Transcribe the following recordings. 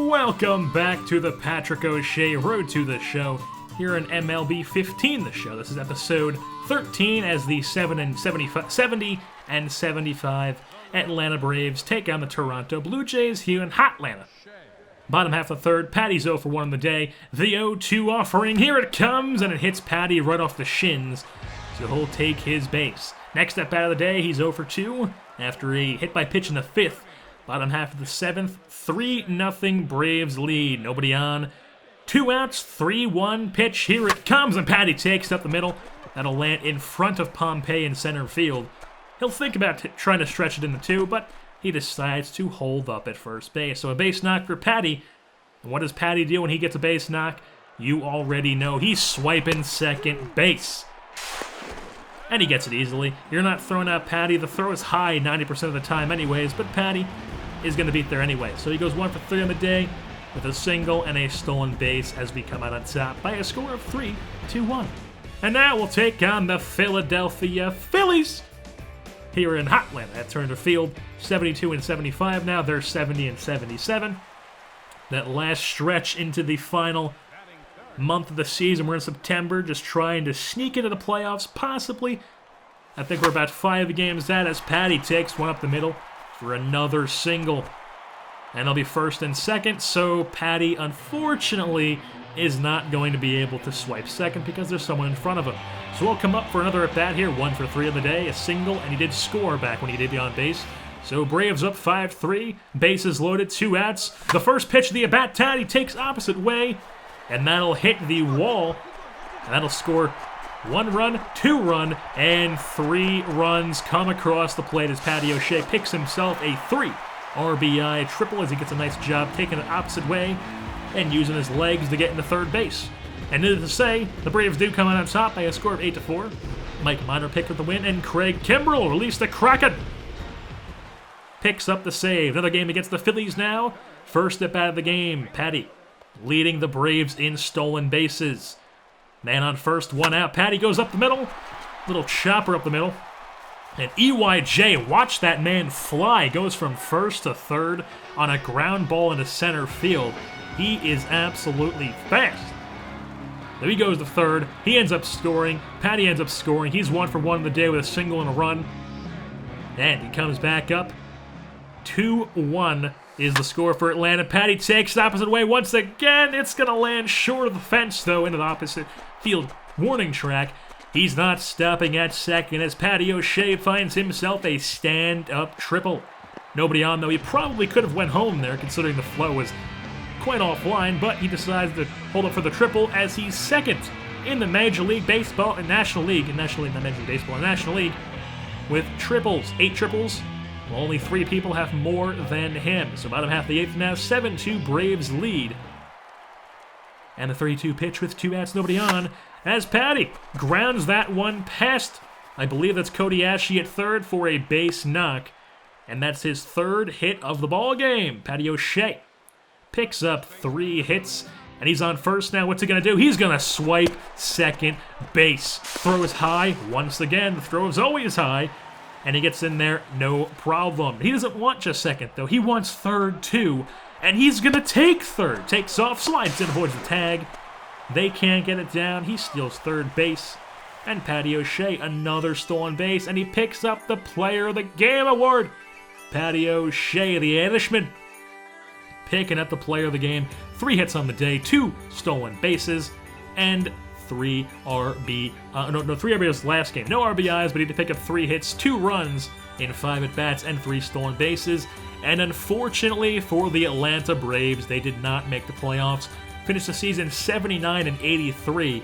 Welcome back to the Patrick O'Shea Road to the Show here in MLB 15 the show. This is episode 13 as the 70 and 75 Atlanta Braves take on the Toronto Blue Jays here in Hotlanta. Bottom half of the third, Patty's 0 for 1 on the day. The 0-2 offering, here it comes, and it hits Patty right off the shins, so he'll take his base. Next at bat of the day, he's 0 for 2 after a hit by pitch in the fifth. Bottom half of the seventh, 3-0 Braves lead. Nobody on. 2 outs, 3-1 pitch. Here it comes, and Patty takes up the middle. That'll land in front of Pompey in center field. He'll think about trying to stretch it into 2, but he decides to hold up at first base. So a base knock for Patty. And what does Patty do when he gets a base knock? You already know. He's swiping second base. And he gets it easily. You're not throwing out Patty. The throw is high 90% of the time anyways, but Patty is going to beat there anyway. So he goes 1 for 3 on the day with a single and a stolen base as we come out on top by a score of 3-1. And now we'll take on the Philadelphia Phillies here in Hotlanta at Turner Field. 72 and 75 now. They're 70 and 77. That last stretch into the final month of the season. We're in September, just trying to sneak into the playoffs, possibly. I think we're about 5 games out as Patty takes one up the middle for another single. And it'll be first and second, so Patty, unfortunately, is not going to be able to swipe second because there's someone in front of him. So we'll come up for another at-bat here, 1 for 3 on the day, a single, and he did score back when he did be on base. So Braves up 5-3, bases loaded, 2 outs. The first pitch of the at-bat, Patty takes opposite way, and that'll hit the wall, and that'll score 1 run, 2 run, and 3 runs come across the plate as Patty O'Shea picks himself a 3 RBI triple as he gets a nice job taking it opposite way and using his legs to get into third base. And needless to say, the Braves do come out on top by a score of 8-4. Mike Minor picked up the win, and Craig Kimbrell released the Kraken. Picks up the save. Another game against the Phillies now. First at bat of the game, Patty leading the Braves in stolen bases. Man on first, 1 out. Patty goes up the middle. Little chopper up the middle. And EYJ, watch that man fly. Goes from first to third on a ground ball into center field. He is absolutely fast. Then he goes to third. He ends up scoring. Patty ends up scoring. He's 1 for 1 on the day with a single and a run. And he comes back up. 2-1 is the score for Atlanta. Patty takes the opposite way once again. It's going to land short of the fence, though, into the opposite field warning track. He's not stopping at second as Patty O'Shea finds himself a stand-up triple. Nobody on, though. He probably could have went home there, considering the flow was quite offline, but he decides to hold up for the triple as he's second in the Major League Baseball and National League, not Major League Baseball, and National League, with triples. 8 triples. Well, only 3 people have more than him. So bottom half of the 8th now, 7-2 Braves lead. And the 3-2 pitch with 2 outs, nobody on, as Patty grounds that one past, I believe that's Cody Ashley at third for a base knock. And that's his 3rd hit of the ball game. Patty O'Shea picks up 3 hits, and he's on first now. What's he going to do? He's going to swipe second base. Throw is high. Once again, the throw is always high. And he gets in there, no problem. He doesn't want just second, though. He wants third, too. And he's going to take third. Takes off, slides in, avoids the tag. They can't get it down. He steals third base. And Patty O'Shea, another stolen base. And he picks up the Player of the Game award. Patty O'Shea, the Irishman, picking up the Player of the Game. 3 hits on the day, 2 stolen bases, and 3 RBIs last game. No RBIs, but he had to pick up 3 hits, 2 runs in 5 at-bats, and 3 stolen bases. And unfortunately for the Atlanta Braves, they did not make the playoffs. Finished the season 79 and 83,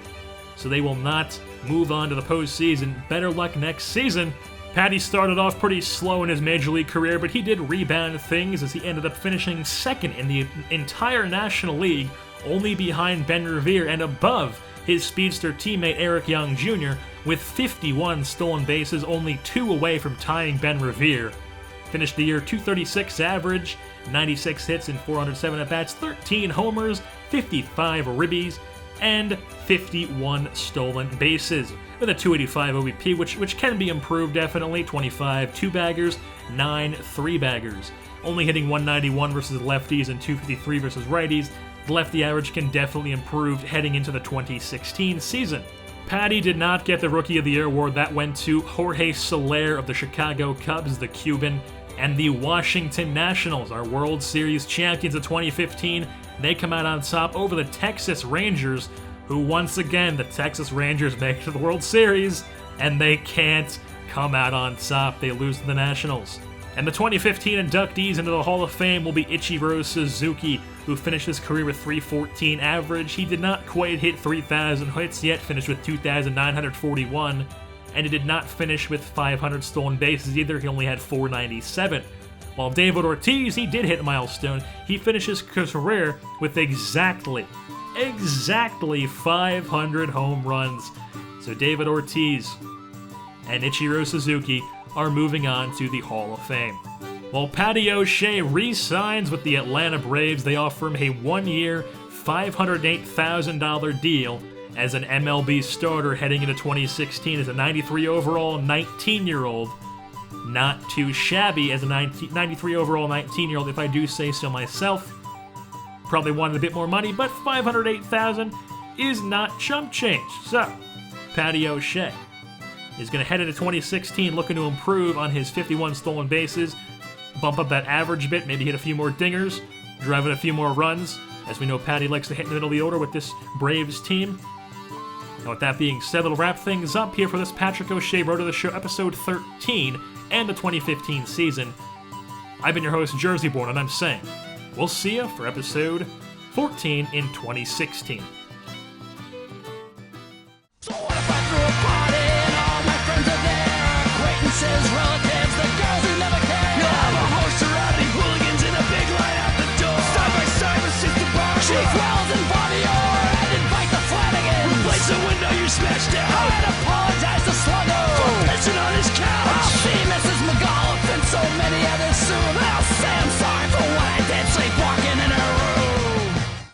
so they will not move on to the postseason. Better luck next season. Patty started off pretty slow in his Major League career, but he did rebound things as he ended up finishing second in the entire National League, only behind Ben Revere and above his speedster teammate Eric Young Jr. with 51 stolen bases, only 2 away from tying Ben Revere. Finished the year .236 average, 96 hits and 407 at-bats, 13 homers, 55 ribbies, and 51 stolen bases, with a .285 OBP, which can be improved definitely. 25 two-baggers, 9 three-baggers. only hitting 191 versus lefties and 253 versus righties. The lefty average can definitely improve heading into the 2016 season. Patty did not get the Rookie of the Year award. That went to Jorge Soler of the Chicago Cubs, the Cuban, and the Washington Nationals, our World Series champions of 2015. They come out on top over the Texas Rangers, who once again, the Texas Rangers make it to the World Series, and they can't come out on top. They lose to the Nationals. And the 2015 inductees into the Hall of Fame will be Ichiro Suzuki, who finished his career with .314 average. He did not quite hit 3,000 hits yet, finished with 2,941, and he did not finish with 500 stolen bases either. He only had 497. While David Ortiz, he did hit a milestone. He finished his career with exactly 500 home runs. So David Ortiz and Ichiro Suzuki are moving on to the Hall of Fame. While Patty O'Shea re-signs with the Atlanta Braves, they offer him a one-year, $508,000 deal as an MLB starter heading into 2016 as a 93 overall 19-year-old. Not too shabby as a 93 overall 19-year-old, if I do say so myself. Probably wanted a bit more money, but $508,000 is not chump change. So, Patty O'Shea is going to head into 2016 looking to improve on his 51 stolen bases, bump up that average a bit, maybe hit a few more dingers, drive in a few more runs. As we know, Patty likes to hit in the middle of the order with this Braves team. And with that being said, we'll wrap things up here for this Patrick O'Shea Road to the Show, episode 13, and the 2015 season. I've been your host, JerseyBorn, and I'm saying we'll see you for episode 14 in 2016. Relatives, the girls who never care. You'll have a horse surrounding hooligans in a big line out the door. Side by side with Sister Bar. Chief